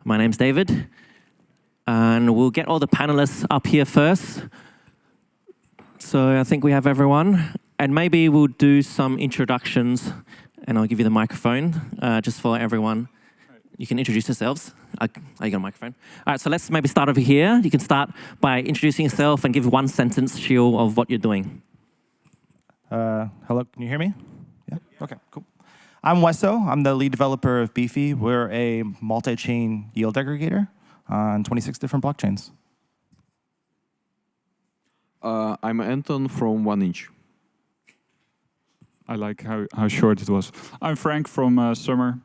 My name's David, and we'll get all the panelists up here first. So I think we have everyone, and maybe we'll do some introductions, and I'll give you the microphone just for everyone. You can introduce yourselves. You got a microphone. All right, so let's maybe start over here. You can start by introducing yourself and give one sentence spiel of what you're doing. Hello, can you hear me? Yeah? Okay, cool. I'm Weso. I'm the lead developer of Beefy. We're a multi-chain yield aggregator on 26 different blockchains. I'm Anton from 1inch. I like how short it was. I'm Frank from Summer,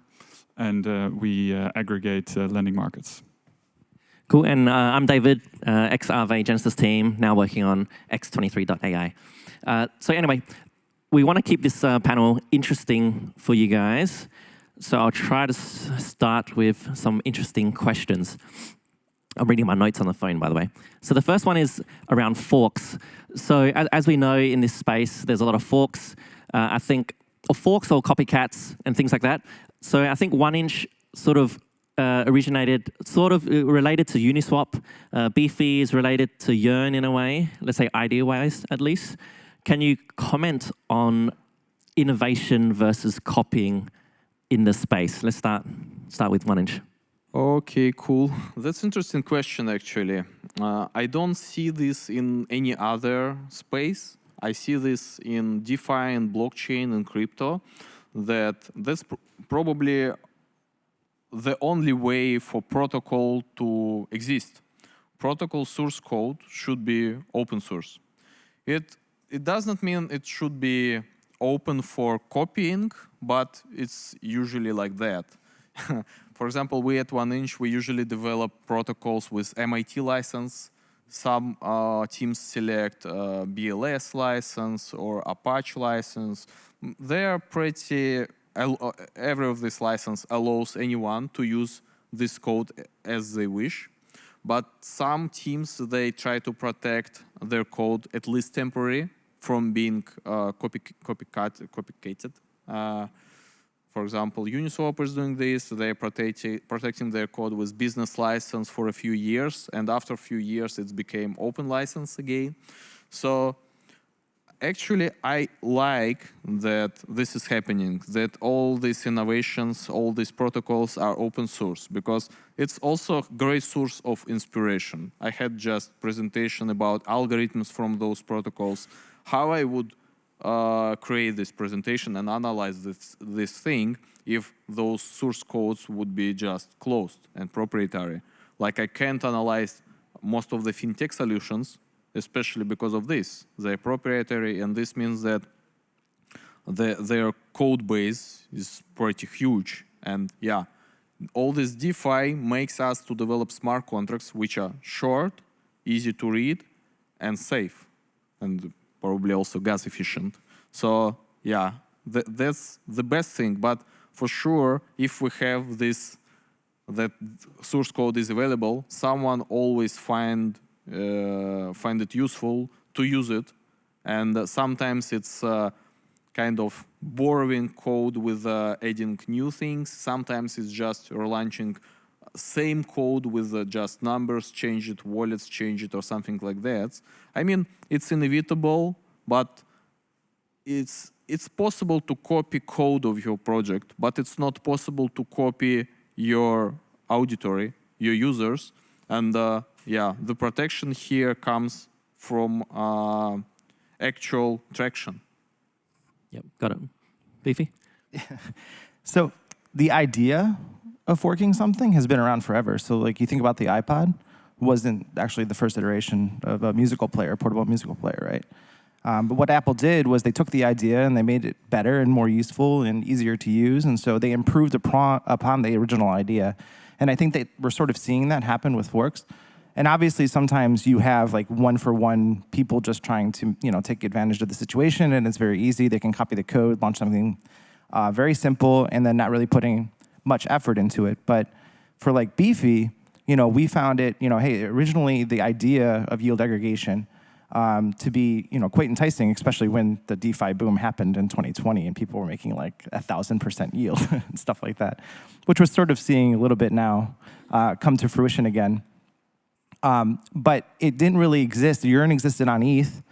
and we aggregate lending markets. Cool, and I'm David, ex-Aave Genesis team, now working on x23.ai. So anyway, we want to keep this panel interesting for you guys. So I'll try to start with some interesting questions. I'm reading my notes on the phone, by the way. So the first one is around forks. So as we know in this space, there's a lot of forks. I think, or forks or copycats and things like that. So I think 1inch sort of originated, sort of related to Uniswap. Beefy is related to Yearn in a way, let's say idea-wise at least. Can you comment on innovation versus copying in the space? Let's start with 1inch. Okay, cool. That's an interesting question, actually. I don't see this in any other space. I see this in DeFi and blockchain and crypto, that's probably the only way for protocol to exist. Protocol source code should be open source. It does not mean it should be open for copying, but it's usually like that. For example, we at 1inch, we usually develop protocols with MIT license. Some teams select BLS license or Apache license. They are pretty, every of these license allows anyone to use this code as they wish. But some teams, they try to protect their code, at least temporary, from being copycated. For example, Uniswap is doing this. They're protecting their code with business license for a few years, and after a few years, it became open license again. So actually, I like that this is happening, that all these innovations, all these protocols are open source, because it's also a great source of inspiration. I had just presentation about algorithms from those protocols, how I would create this presentation and analyze this thing if those source codes would be just closed and proprietary. Like I can't analyze most of the fintech solutions, especially because of this. They're proprietary, and this means that their code base is pretty huge. And yeah, all this DeFi makes us to develop smart contracts which are short, easy to read, and safe, and probably also gas efficient. So yeah, that's the best thing. But for sure, if we have this, that source code is available, someone always find it useful to use it. And sometimes it's kind of borrowing code with adding new things. Sometimes it's just relaunching same code with just numbers, change it, wallets, change it, or something like that. I mean, it's inevitable, but it's possible to copy code of your project, but it's not possible to copy your auditory, your users. And yeah, the protection here comes from actual traction. Yep, got it. Beefy? So the idea of forking something has been around forever. So like you think about the iPod, wasn't actually the first iteration of a musical player, portable musical player, right? But what Apple did was they took the idea and they made it better and more useful and easier to use. And so they improved upon the original idea. And I think that we're sort of seeing that happen with forks. And obviously, sometimes you have like one-for-one people just trying to, take advantage of the situation, and it's very easy. They can copy the code, launch something very simple, and then not really putting much effort into it. But for like Beefy, we found it, hey, originally the idea of yield aggregation to be quite enticing, especially when the DeFi boom happened in 2020 and people were making like 1,000% yield and stuff like that, which we're sort of seeing a little bit now come to fruition again. But it didn't really exist. Yearn existed on ETH,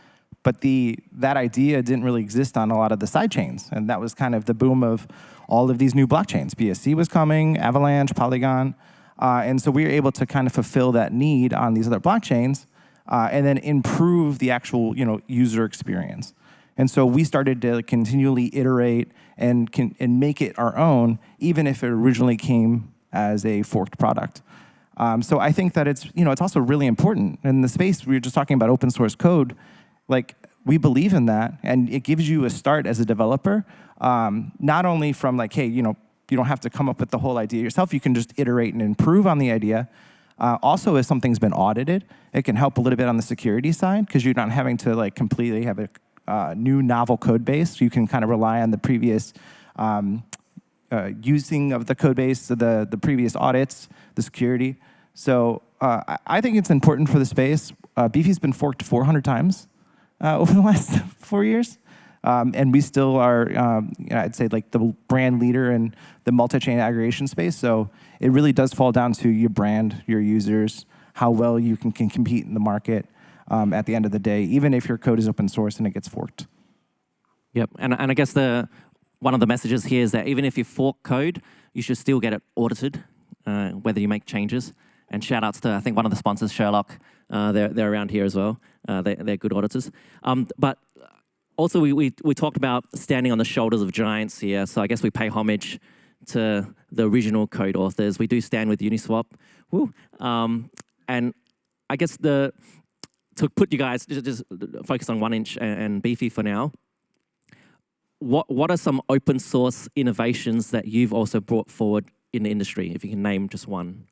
but that idea didn't really exist on a lot of the side chains. And that was kind of the boom of all of these new blockchains. BSC was coming, Avalanche, Polygon. And so we were able to kind of fulfill that need on these other blockchains and then improve the actual user experience. And so we started to continually iterate and make it our own, even if it originally came as a forked product. So I think that it's also really important. In the space, we were just talking about open source code. Like, we believe in that, and it gives you a start as a developer, not only from like, hey, you don't have to come up with the whole idea yourself. You can just iterate and improve on the idea. Also, if something's been audited, it can help a little bit on the security side because you're not having to like completely have a new novel code base. You can kind of rely on the previous using of the code base, the previous audits, the security. So I think it's important for the space. Beefy's been forked 400 times over the last 4 years. And we still are, I'd say, like the brand leader in the multi-chain aggregation space. So it really does fall down to your brand, your users, how well you can compete in the market at the end of the day, even if your code is open source and it gets forked. Yep, and I guess one of the messages here is that even if you fork code, you should still get it audited, whether you make changes. And shout outs to, I think, one of the sponsors, Sherlock. They're around here as well. They're good auditors. But also, we talked about standing on the shoulders of giants here. So I guess we pay homage to the original code authors. We do stand with Uniswap. Woo. And I guess to put you guys, just focus on 1inch and Beefy for now. What are some open source innovations that you've also brought forward in the industry, if you can name just one?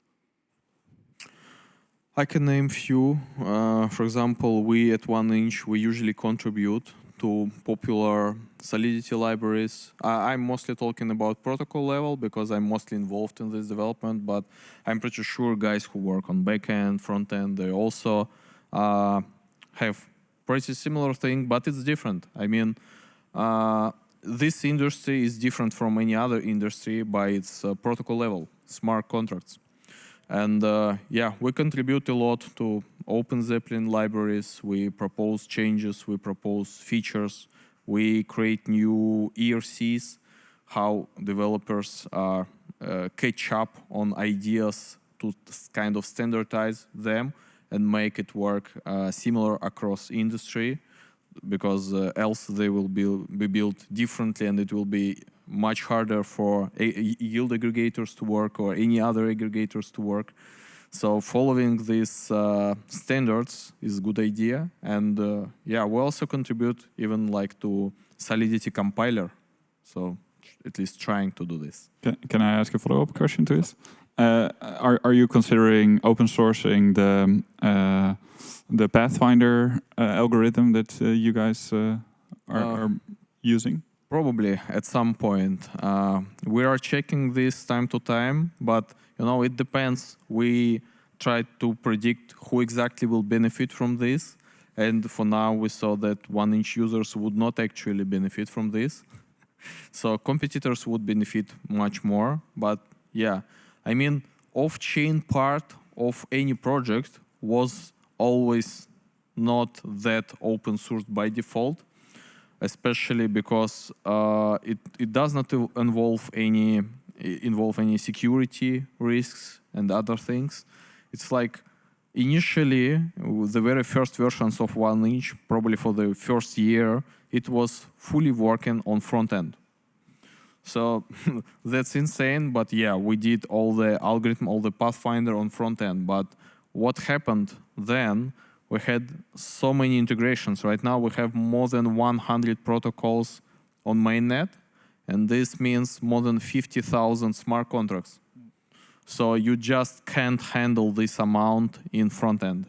I can name few. For example, we at 1inch, we usually contribute to popular Solidity libraries. I'm mostly talking about protocol level because I'm mostly involved in this development, but I'm pretty sure guys who work on backend, frontend, they also have pretty similar thing, but it's different. I mean, this industry is different from any other industry by its protocol level, smart contracts. And yeah, we contribute a lot to Open Zeppelin libraries. We propose changes, we propose features, we create new ERCs, how developers catch up on ideas to kind of standardize them and make it work similar across industry, because else they will be built differently and it will be much harder for yield aggregators to work or any other aggregators to work. So following these standards is a good idea. And yeah, we also contribute even like to Solidity compiler. So at least trying to do this. Can I ask a follow-up question to this? Are you considering open sourcing the Pathfinder algorithm that you guys are using? Probably at some point. We are checking this time to time, but it depends. We try to predict who exactly will benefit from this. And for now, we saw that 1inch users would not actually benefit from this. So competitors would benefit much more. But yeah, I mean, off-chain part of any project was always not that open source by default, especially because it does not involve any security risks and other things. It's like initially the very first versions of 1inch, probably for the first year, it was fully working on front end. So that's insane, but yeah, we did all the algorithm, all the Pathfinder on front end. But what happened then? We had so many integrations. Right now we have more than 100 protocols on mainnet, and this means more than 50,000 smart contracts. So you just can't handle this amount in front end.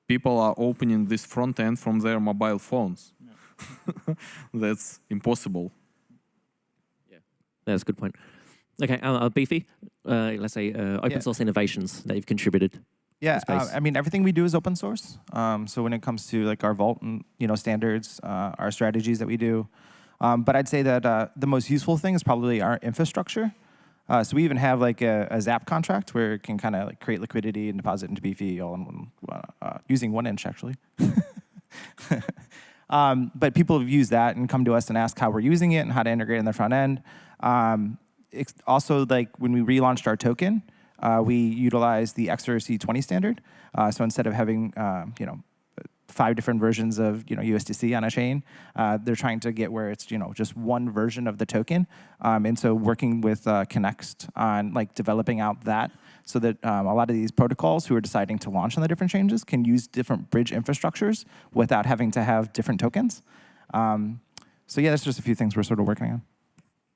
People are opening this front end from their mobile phones. Yeah. That's impossible. Yeah, that's a good point. Okay, Beefy, let's say open source innovations that you've contributed. Yeah, space? I mean, everything we do is open source. So when it comes to like our Vault and standards, our strategies that we do, but I'd say that the most useful thing is probably our infrastructure. So we even have like a Zap contract where it can kind of like create liquidity and deposit into Beefy all in using 1inch actually. But people have used that and come to us and ask how we're using it and how to integrate in the front end. Also, like when we relaunched our token, we utilized the XRC20 standard. So instead of having 5 different versions of USDC on a chain, they're trying to get where it's just one version of the token. And so working with Connext on like developing out that so that a lot of these protocols who are deciding to launch on the different changes can use different bridge infrastructures without having to have different tokens. So yeah, that's just a few things we're sort of working on.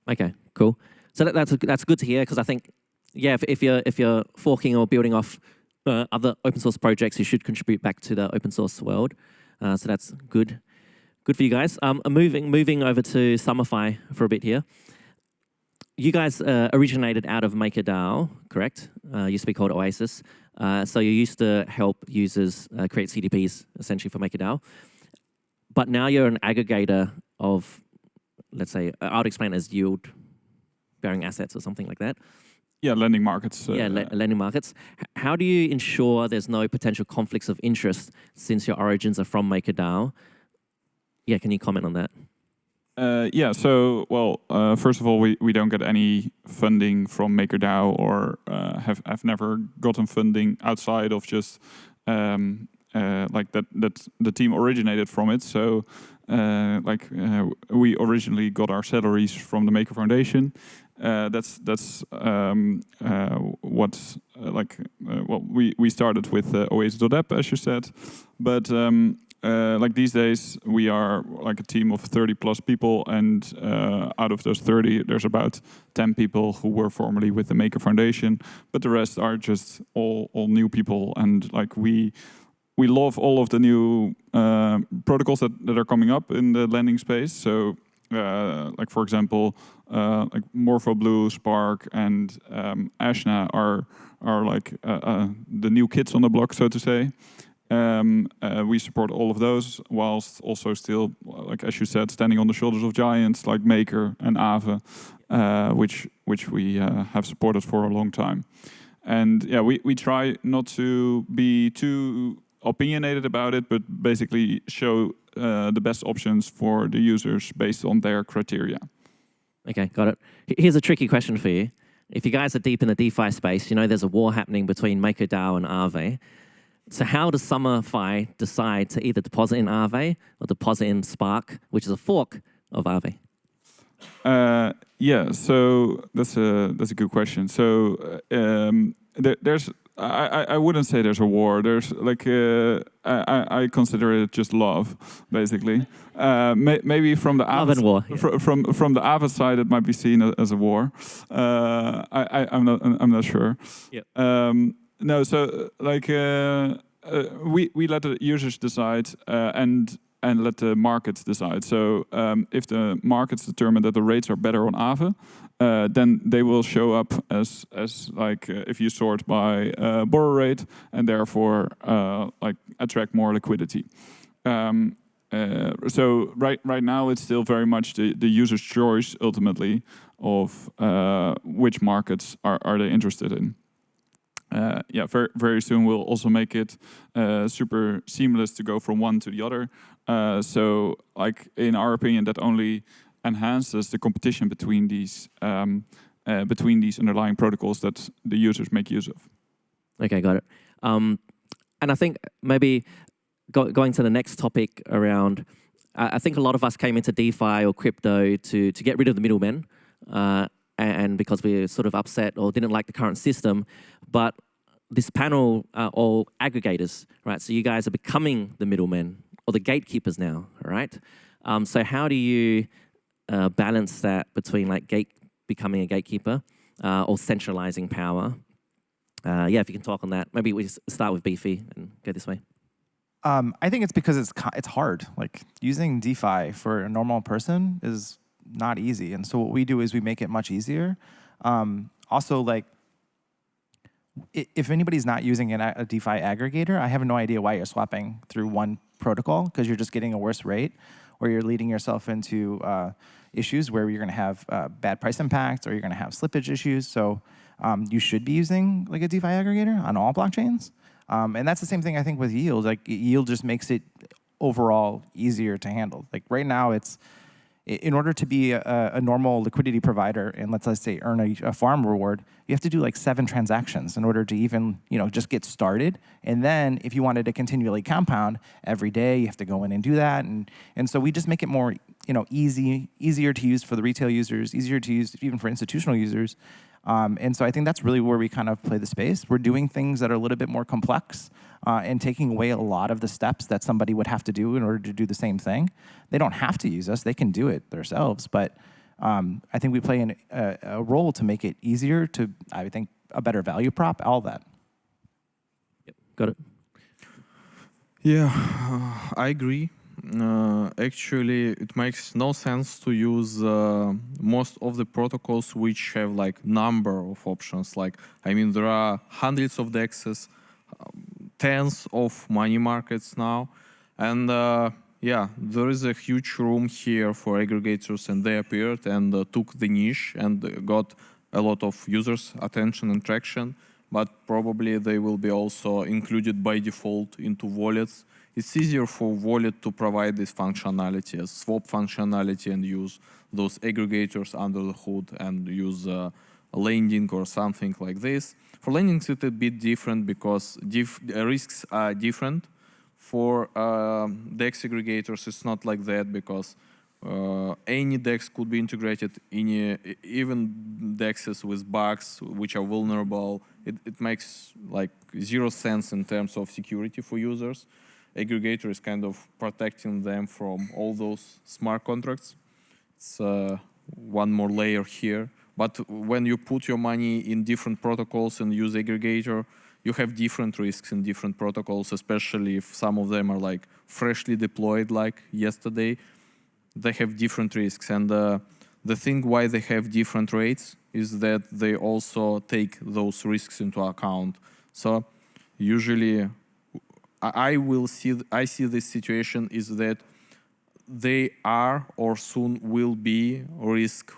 Okay, cool. So that's good to hear, because I think, yeah, if you're forking or building off other open source projects, you should contribute back to the open source world. So that's good for you guys. Moving over to Summer.fi for a bit here. You guys originated out of MakerDAO, correct? Used to be called Oasis. So you used to help users create CDPs essentially for MakerDAO. But now you're an aggregator of, let's say, I would explain it as yield-bearing assets or something like that. Yeah, lending markets. Lending markets. How do you ensure there's no potential conflicts of interest since your origins are from MakerDAO? Yeah, can you comment on that? First of all, we don't get any funding from MakerDAO or have never gotten funding outside of just like that the team originated from it. So we originally got our salaries from the Maker Foundation. We started with Oasis.app, as you said, but like these days we are like a team of 30 plus people, and out of those 30 there's about 10 people who were formerly with the Maker Foundation, but the rest are just all new people. And like we love all of the new protocols that are coming up in the lending space. So like for example, like MorphoBlue, Spark, and Ashna are like the new kids on the block, so to say. We support all of those, whilst also still, like as you said, standing on the shoulders of giants like Maker and Aave, which we have supported for a long time. And yeah, we try not to be too opinionated about it, but basically show the best options for the users based on their criteria. Okay, got it. Here's a tricky question for you. If you guys are deep in the DeFi space, you know there's a war happening between MakerDAO and Aave. So how does Summer.fi decide to either deposit in Aave or deposit in Spark, which is a fork of Aave? Yeah, so that's a good question. So there's I wouldn't say there's a war. There's like I consider it just love, basically. Maybe from the love and war, from the Aave side, it might be seen as a war. I'm not sure. Yeah. No, so like we let the users decide and let the markets decide. So if the markets determine that the rates are better on Aave, then they will show up as like if you sort by borrow rate, and therefore like attract more liquidity. So right now it's still very much the user's choice ultimately of which markets are they interested in. Yeah, very soon we'll also make it super seamless to go from one to the other. So, like in our opinion, that only enhances the competition between these underlying protocols that the users make use of. Okay, got it. And I think maybe going to the next topic around, I think a lot of us came into DeFi or crypto to get rid of the middlemen. And because we were sort of upset or didn't like the current system. But this panel are all aggregators, right? So you guys are becoming the middlemen or the gatekeepers now, right? So how do you balance that between like becoming a gatekeeper or centralizing power? Yeah, if you can talk on that. Maybe we start with Beefy and go this way. I think it's because it's hard. Like using DeFi for a normal person is not easy, and so what we do is we make it much easier. Also, like if anybody's not using a DeFi aggregator, I have no idea why you're swapping through one protocol, because you're just getting a worse rate, or you're leading yourself into issues where you're going to have bad price impact, or you're going to have slippage issues. So you should be using like a DeFi aggregator on all blockchains. And that's the same thing I think with yield. Like yield just makes it overall easier to handle. Like right now, it's in order to be a normal liquidity provider and let's say earn a farm reward, you have to do like 7 transactions in order to even just get started. And then if you wanted to continually compound every day, you have to go in and do that. And so we just make it more easier to use for the retail users, easier to use even for institutional users. And so I think that's really where we kind of play the space. We're doing things that are a little bit more complex and taking away a lot of the steps that somebody would have to do in order to do the same thing. They don't have to use us. They can do it themselves. But I think we play a role to make it easier to, I think, a better value prop, all that. Yep, got it. Yeah, I agree. Actually, it makes no sense to use most of the protocols which have like number of options. Like, I mean, there are hundreds of DEXs, tens of money markets now, and yeah, there is a huge room here for aggregators, and they appeared and took the niche and got a lot of users' attention and traction. But probably they will be also included by default into wallets. It's easier for wallet to provide this functionality as swap functionality and use those aggregators under the hood and use lending or something like this. For lending, it's a bit different because risks are different. For DEX aggregators, it's not like that because any DEX could be integrated in even DEXs with bugs which are vulnerable. It makes like 0 sense in terms of security for users. Aggregator is kind of protecting them from all those smart contracts. It's one more layer here. But when you put your money in different protocols and use aggregator, you have different risks in different protocols, especially if some of them are like freshly deployed like yesterday. They have different risks. And the thing why they have different rates is that they also take those risks into account. So usually I see this situation is that they are or soon will be risk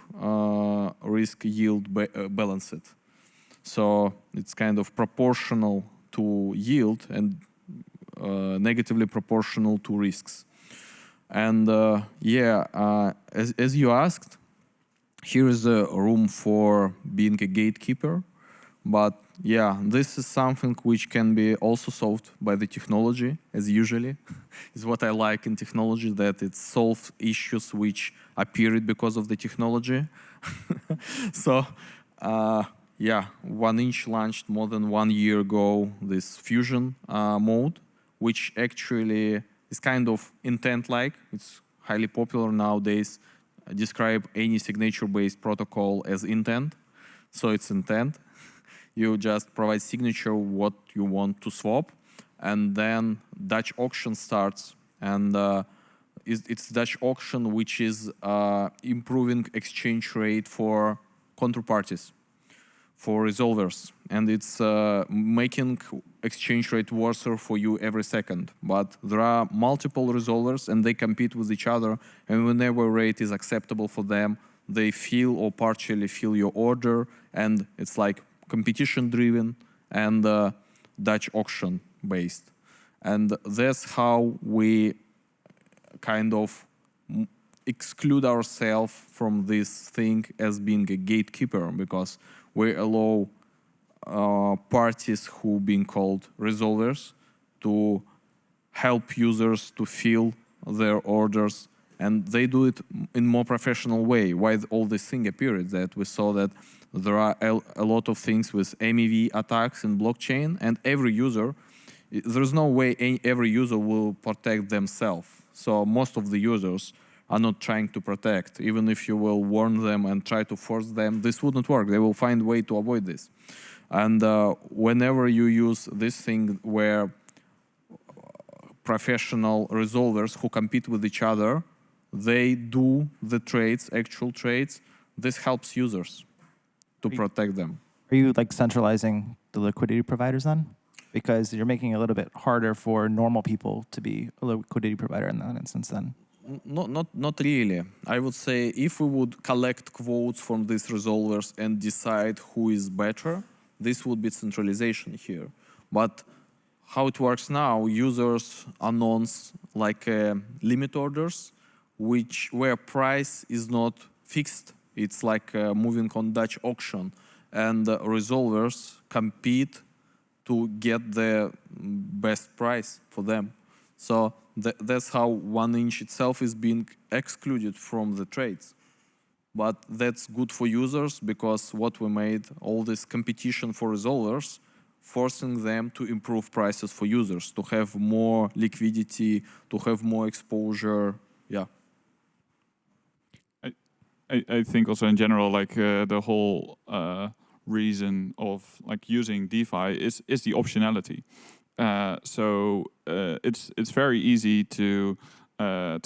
yield balanced. So it's kind of proportional to yield and negatively proportional to risks. And yeah, as you asked, here is a room for being a gatekeeper. But yeah, this is something which can be also solved by the technology, as usually. Is what I like in technology, that it solves issues which appeared because of the technology. So yeah, 1inch launched more than 1 year ago this fusion mode, which actually is kind of intent-like. It's highly popular nowadays. Describe any signature-based protocol as intent. So it's intent. You just provide signature what you want to swap, and then Dutch auction starts. And it's Dutch auction which is improving exchange rate for counterparties, for resolvers, and it's making exchange rate worse for you every second. But there are multiple resolvers and they compete with each other, and whenever rate is acceptable for them, they fill or partially fill your order, and it's like competition driven and Dutch auction based. And that's how we kind of exclude ourselves from this thing as being a gatekeeper, because we allow parties who being called resolvers to help users to fill their orders, and they do it in more professional way. Why all this thing appeared, that we saw that there are a lot of things with MEV attacks in blockchain, and every user, there's no way every user will protect themselves. So most of the users are not trying to protect. Even if you will warn them and try to force them, this wouldn't work. They will find a way to avoid this. And whenever you use this thing where professional resolvers who compete with each other, they do the trades, actual trades, this helps users to protect them. Are you like centralizing the liquidity providers then? Because you're making it a little bit harder for normal people to be a liquidity provider in that instance then. Not really. I would say if we would collect quotes from these resolvers and decide who is better, this would be centralization here. But how it works now, users announce like limit orders, where price is not fixed. It's like moving on Dutch auction, and resolvers compete to get the best price for them. So that's how 1inch itself is being excluded from the trades. But that's good for users because what we made, all this competition for resolvers, forcing them to improve prices for users, to have more liquidity, to have more exposure. Yeah. I think also in general, like the whole reason of like using DeFi is the optionality. So it's very easy to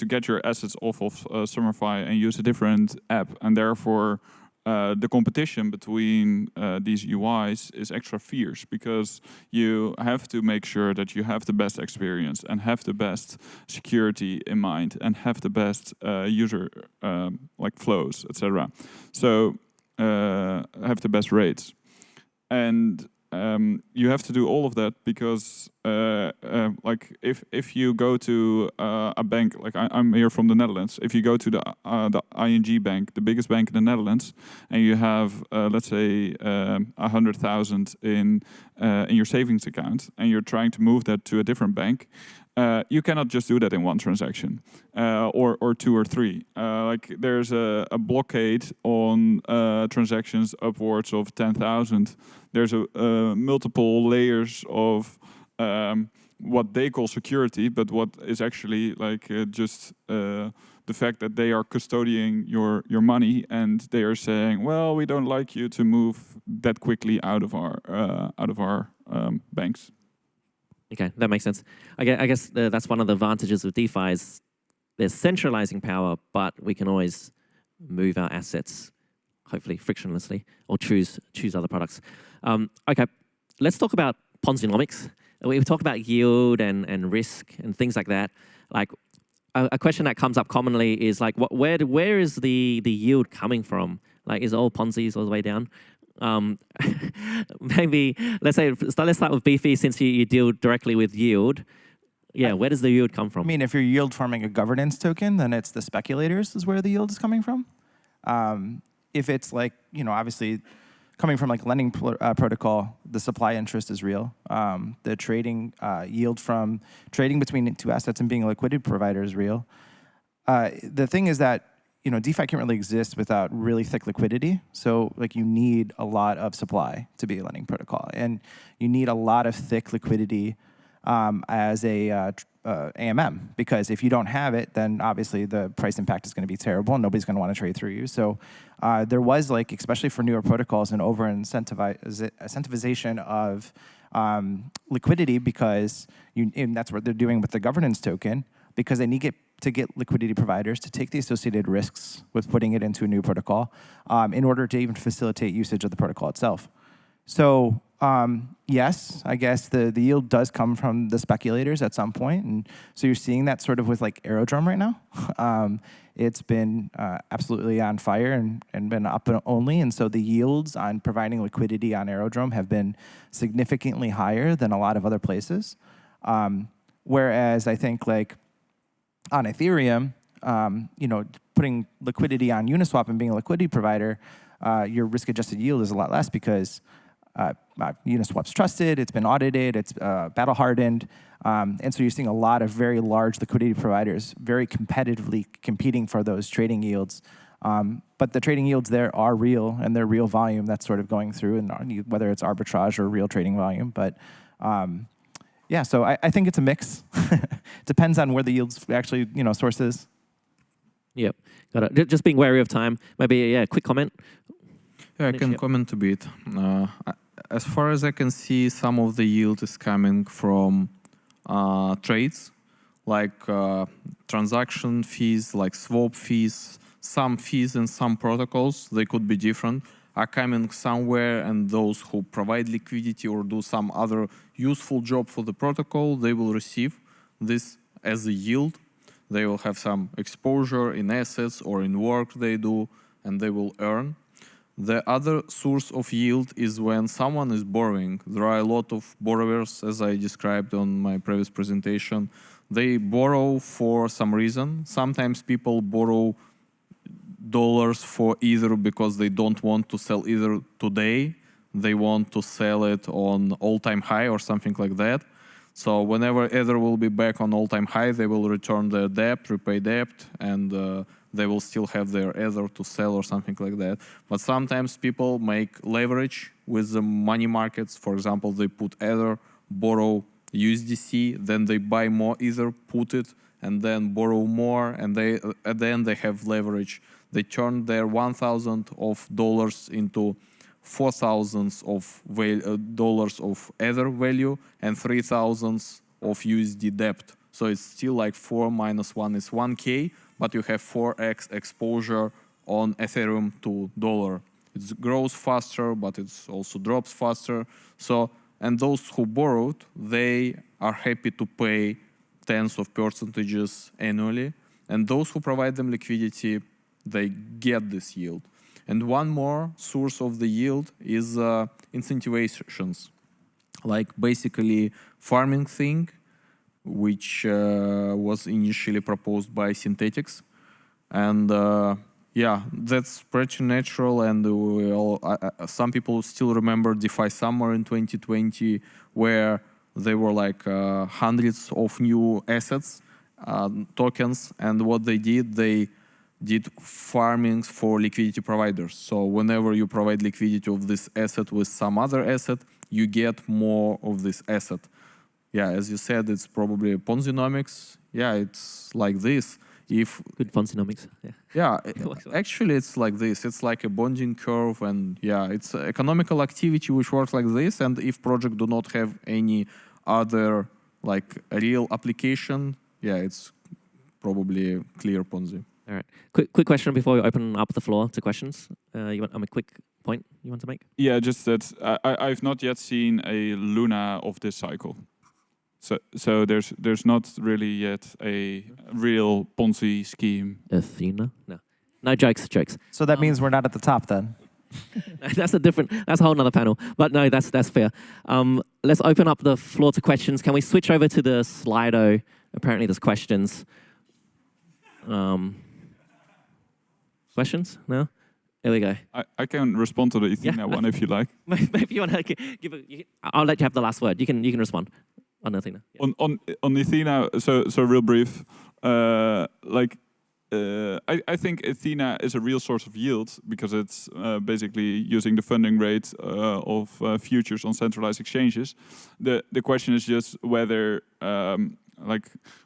get your assets off of Summer.fi and use a different app, and therefore the competition between these UIs is extra fierce because you have to make sure that you have the best experience and have the best security in mind and have the best user like flows, etc. So have the best rates, and you have to do all of that because like if you go to a bank, like I'm here from the Netherlands, if you go to the ING bank, the biggest bank in the Netherlands, and you have let's say 100,000 in your savings account, and you're trying to move that to a different bank, you cannot just do that in one transaction, or two or three. Like there's a blockade on transactions upwards of 10,000. There's multiple layers of what they call security, but what is actually like just the fact that they are custodying your money, and they are saying, well, we don't like you to move that quickly out of our banks. Okay, that makes sense. I guess that's one of the advantages of DeFi is there's centralizing power, but we can always move our assets, hopefully frictionlessly, or choose other products. Okay, let's talk about ponzinomics. We talk about yield and risk and things like that. Like a question that comes up commonly is like, where is the yield coming from? Like, is it all Ponzi's all the way down? Maybe let's start with Beefy, since you deal directly with yield. Yeah, where does the yield come from? I mean, if you're yield farming a governance token, then it's the speculators is where the yield is coming from. If it's like, obviously coming from like lending protocol, the supply interest is real. The trading yield from trading between two assets and being a liquidity provider is real. The thing is that DeFi can't really exist without really thick liquidity. So like you need a lot of supply to be a lending protocol, and you need a lot of thick liquidity as a AMM, because if you don't have it, then obviously the price impact is going to be terrible and nobody's going to want to trade through you. So there was, like, especially for newer protocols, an over-incentivization of liquidity, because and that's what they're doing with the governance token, because they need to get liquidity providers to take the associated risks with putting it into a new protocol in order to even facilitate usage of the protocol itself. So yes, I guess the yield does come from the speculators at some point, and so you're seeing that sort of with like Aerodrome right now. It's been absolutely on fire and been up and only, and so the yields on providing liquidity on Aerodrome have been significantly higher than a lot of other places. Whereas I think like on Ethereum, putting liquidity on Uniswap and being a liquidity provider, your risk-adjusted yield is a lot less because Uniswap's trusted, it's been audited, it's battle-hardened, and so you're seeing a lot of very large liquidity providers very competitively competing for those trading yields. But the trading yields there are real, and they're real volume that's sort of going through, and whether it's arbitrage or real trading volume. But yeah, so I think it's a mix. Depends on where the yields actually, source is. Yep, got it. Just being wary of time. Maybe a quick comment. Yeah, I can comment a bit. As far as I can see, some of the yield is coming from trades, like transaction fees, like swap fees, some fees in some protocols. They could be different. are coming somewhere, and those who provide liquidity or do some other useful job for the protocol, they will receive this as a yield. They will have some exposure in assets or in work they do, and they will earn. The other source of yield is when someone is borrowing. There are a lot of borrowers, as I described on my previous presentation. They borrow for some reason. Sometimes people borrow dollars for Ether because they don't want to sell Ether today. They want to sell it on all-time high or something like that. So whenever Ether will be back on all-time high, they will return their debt, repay debt, and they will still have their Ether to sell or something like that. But sometimes people make leverage with the money markets. For example, they put Ether, borrow USDC, then they buy more Ether, put it, and then borrow more, and then they have leverage. They turn their $1,000 into $4,000 of Ether value and $3,000 of USD debt. So it's still like 4 minus 1 is 1K, but you have 4x exposure on Ethereum to dollar. It grows faster, but it also drops faster. So, and those who borrowed, they are happy to pay tens of percentages annually. And those who provide them liquidity, they get this yield. And one more source of the yield is incentivations, like basically farming thing, which was initially proposed by Synthetics. And yeah, that's pretty natural. And some people still remember DeFi Summer in 2020, where there were like hundreds of new assets, tokens. And what they did farming for liquidity providers. So whenever you provide liquidity of this asset with some other asset, you get more of this asset. Yeah, as you said, it's probably ponzinomics. Yeah, it's like this. Good ponzinomics. Yeah, actually it's like this. It's like a bonding curve, and yeah, it's economical activity which works like this. And if project do not have any other like real application, yeah, it's probably clear Ponzi. All right. Quick question before we open up the floor to questions. You want a quick point you want to make? Yeah, just that I've not yet seen a Luna of this cycle. So there's not really yet a real Ponzi scheme. Athena? No jokes. So that means we're not at the top then. That's a whole nother panel. But no, that's fair. Let's open up the floor to questions. Can we switch over to the Slido? Apparently there's questions. Questions? No? There we go. I can respond to the Athena one if you like. Maybe you want to give it. I'll let you have the last word. You can respond on Athena. Yeah. On Athena, so real brief. I think Athena is a real source of yield because it's basically using the funding rate of futures on centralized exchanges. The question is just whether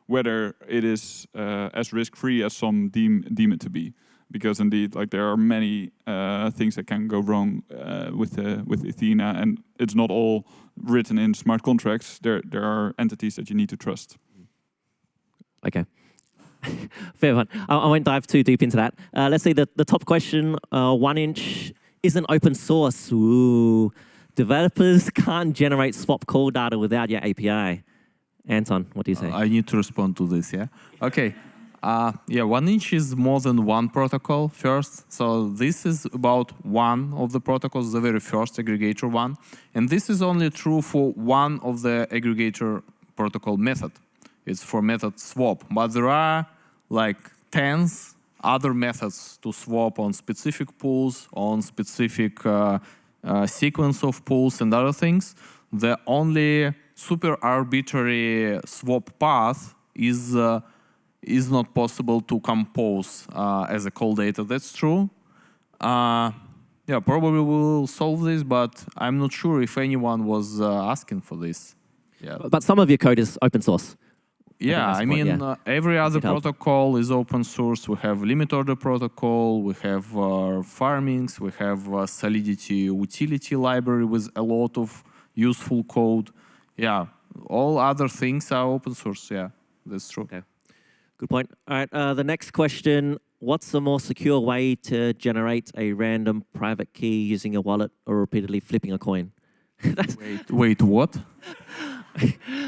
whether it is as risk-free as some deem it to be. Because indeed, like there are many things that can go wrong with Athena, and it's not all written in smart contracts. There are entities that you need to trust. Okay, fair one. I won't dive too deep into that. Let's say the top question: 1inch isn't open source. Ooh, developers can't generate swap call data without your API. Anton, what do you say? I need to respond to this. Yeah. Okay. Yeah, 1inch is more than one protocol first. So this is about one of the protocols, the very first aggregator one. And this is only true for one of the aggregator protocol method. It's for method swap. But there are like tens other methods to swap on specific pools, on specific sequence of pools and other things. The only super arbitrary swap path is not possible to compose as a call data. That's true. Yeah, probably we'll solve this, but I'm not sure if anyone was asking for this. Yeah. But some of your code is open source. Yeah, I mean, every other protocol is open source. We have limit order protocol, we have farmings, we have Solidity utility library with a lot of useful code. Yeah, all other things are open source. Yeah, that's true. Okay. Good point. All right, the next question. what's the more secure way to generate a random private key using a wallet or repeatedly flipping a coin? Wait, what?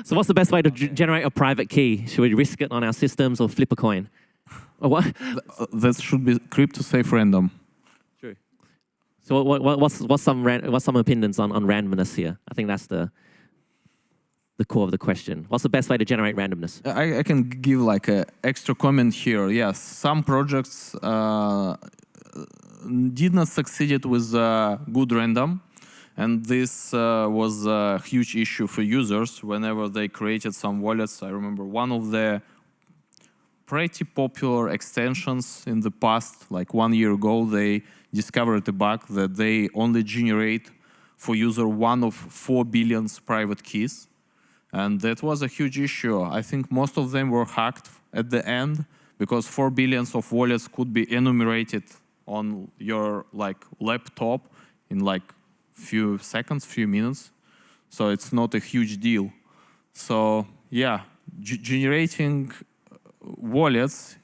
So what's the best way to generate a private key? Should we risk it on our systems or flip a coin? Or what? That should be crypto safe random. True. So what's some opinions on randomness here? I think that's the core of the question. What's the best way to generate randomness? I can give like an extra comment here. Yes, some projects did not succeed with good random. And this was a huge issue for users whenever they created some wallets. I remember one of the pretty popular extensions in the past, like 1 year ago, they discovered a bug that they only generate for user one of 4 billion private keys. And that was a huge issue. I think most of them were hacked at the end because 4 billion of wallets could be enumerated on your laptop in like few seconds, few minutes. So it's not a huge deal. So yeah, generating wallets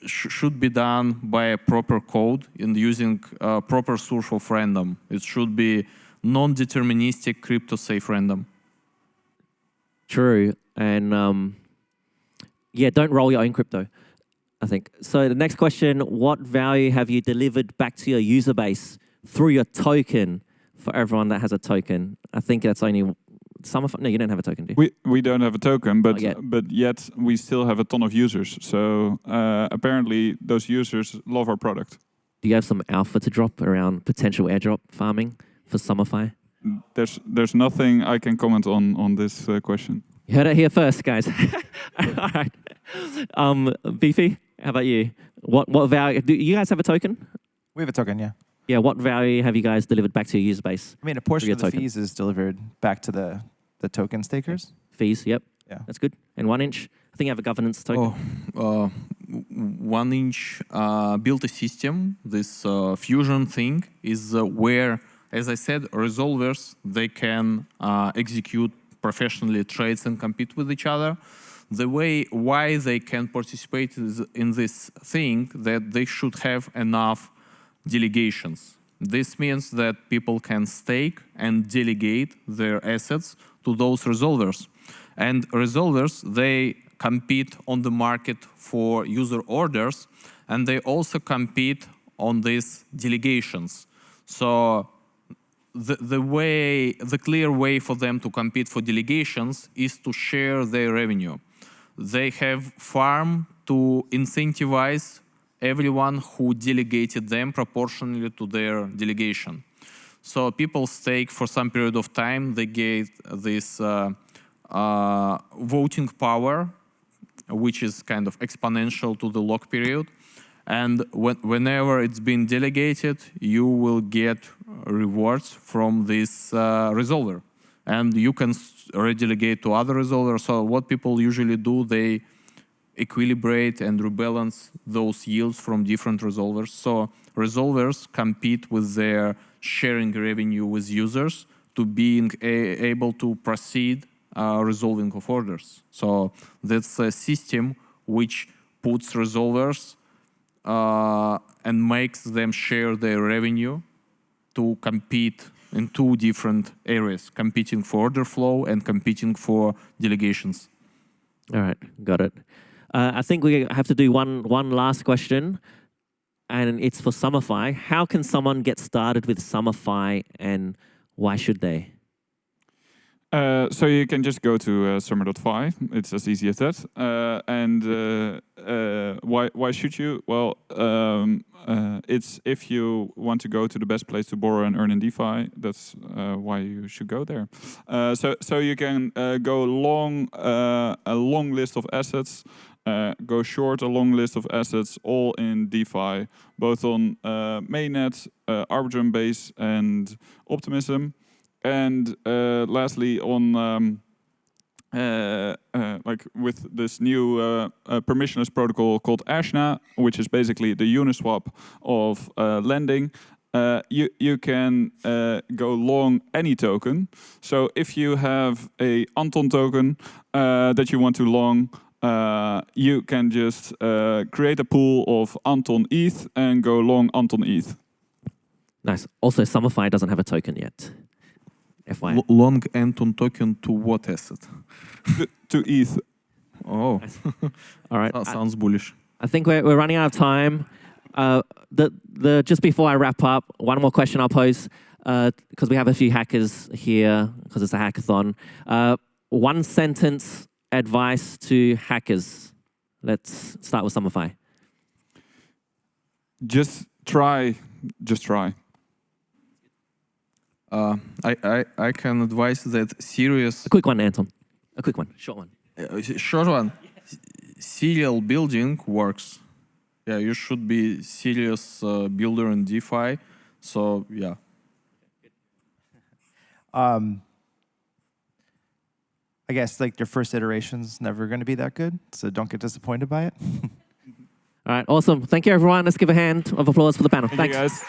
should be done by a proper code and using a proper source of random. It should be non-deterministic crypto safe random. True. And yeah, don't roll your own crypto, I think. So the next question, what value have you delivered back to your user base through your token for everyone that has a token? I think that's only Summer.fi. No, you don't have a token, do you? We don't have a token, but Not yet. we still have a ton of users. So apparently those users love our product. Do you have some alpha to drop around potential airdrop farming for Summer.fi? There's nothing I can comment on this question. You heard it here first, guys. All right. Beefy, how about you? What value? Do you guys have a token? We have a token, yeah. Yeah, what value have you guys delivered back to your user base? I mean, a portion of the token? fees is delivered back to the token stakers. Fees, yep. Yeah. That's good. And 1inch, I think you have a governance token. 1inch built a system. This fusion thing is where, as I said, resolvers, they can execute professionally trades and compete with each other. The way why they can participate in this thing, that they should have enough delegations. This means that people can stake and delegate their assets to those resolvers. And resolvers, they compete on the market for user orders, and they also compete on these delegations. So the clear way for them to compete for delegations is to share their revenue. They have farm to incentivize everyone who delegated them proportionally to their delegation. So people stake for some period of time, they get this voting power, which is kind of exponential to the lock period. And whenever it's been delegated, you will get rewards from this resolver. And you can redelegate to other resolvers. So what people usually do, they equilibrate and rebalance those yields from different resolvers. So resolvers compete with their sharing revenue with users to being able to proceed resolving of orders. So that's a system which puts resolvers and makes them share their revenue to compete in two different areas, competing for order flow and competing for delegations. All right, got it. I think we have to do one last question, and it's for Summer.fi. How can someone get started with Summer.fi, and why should they? So you can just go to Summer.fi. It's as easy as that. Why should you? Well, it's if you want to go to the best place to borrow and earn in DeFi. That's why you should go there. So you can go long a long list of assets. Go short a long list of assets, all in DeFi, both on mainnet, Arbitrum Base, and Optimism. And lastly, on like with this new permissionless protocol called Ashna, which is basically the Uniswap of lending, you can go long any token. So if you have a Anton token that you want to long, you can just create a pool of Anton ETH and go long Anton ETH. Nice. Also, Summer.fi doesn't have a token yet. FYI. Long Anton token to what asset? To ETH. Oh, All right. that sounds bullish. I think we're running out of time. Just before I wrap up, one more question I'll pose, because we have a few hackers here, because it's a hackathon. One sentence advice to hackers. Let's start with Summer.fi. Just try. Just try. I can advise that serious... A quick one, Anton. A quick one, short one. Short one. Serial building works. Yeah, you should be serious builder in DeFi. So, yeah. I guess like your first iteration's never going to be that good, so don't get disappointed by it. All right, awesome. Thank you, everyone. Let's give a hand of applause for the panel. Thank Thanks. you guys.